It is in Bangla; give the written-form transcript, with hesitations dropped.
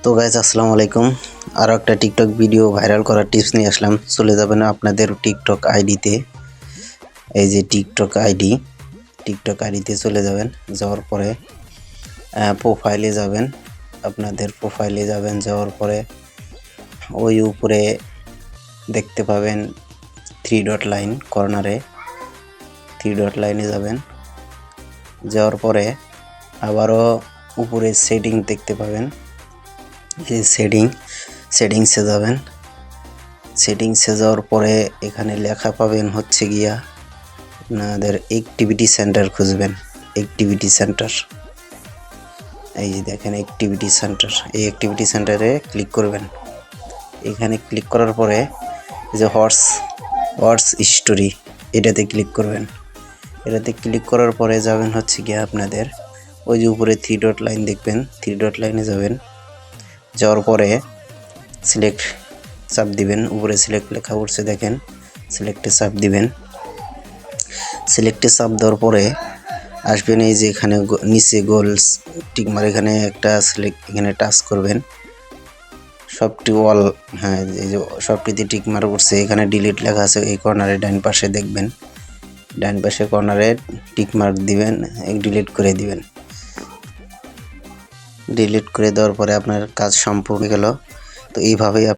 তো গাইজ আসসালামু আলাইকুম। আরও একটা টিকটক ভিডিও ভাইরাল করার টিপস নিয়ে আসলাম। চলে যাবেন আপনাদের টিকটক আইডিতে, এই যে টিকটক আইডিতে চলে যাবেন। যাওয়ার পরে প্রোফাইলে যাবেন, আপনাদের প্রোফাইলে যাবেন। যাওয়ার পরে ওই উপরে দেখতে পাবেন 3 ডট লাইন, কর্নারে 3 ডট লাইনে যাবেন। যাওয়ার পরে আবারও উপরে সেটিং দেখতে পাবেন, এই সেটিংসে যাবেন। সেটিংসে যাওয়ার পরে এখানে লেখা পাবেন হচ্ছে গিয়া আপনাদের অ্যাক্টিভিটি সেন্টার খুঁজবেন। অ্যাক্টিভিটি সেন্টার, এই যে দেখেন অ্যাক্টিভিটি সেন্টার, এই অ্যাক্টিভিটি সেন্টারে ক্লিক করবেন। এখানে ক্লিক করার পরে যে হোয়াটস স্টোরি, এটাতে ক্লিক করবেন। এটাতে ক্লিক করার পরে যাবেন হচ্ছে গিয়া আপনাদের ওই যে উপরে 3 ডট লাইন দেখবেন, 3 ডট লাইনে যাবেন। যাওয়ার পরে সিলেক্ট চাপ দিবেন। উপরে সিলেক্ট লেখা উঠছে দেখেন, সিলেক্টে চাপ দিবেন। সিলেক্টে চাপ দেওয়ার পরে আসবেন এই যে এখানে নিচে গোলস টিকমার, এখানে একটা সিলেক্ট, এখানে টাচ করবেন। সবটি অল, হ্যাঁ এই যে সবটিতে টিকমার উঠছে। এখানে ডিলিট লেখা আছে, এই কর্নারে ডান পাশে দেখবেন, ডান পাশে কর্নারে টিকমার্ক দিবেন, ডিলিট করে দিবেন। ডিলিট করে দেওয়ার পরে আপনার কাজ সম্পূর্ণ হয়ে গেল। তো এইভাবেই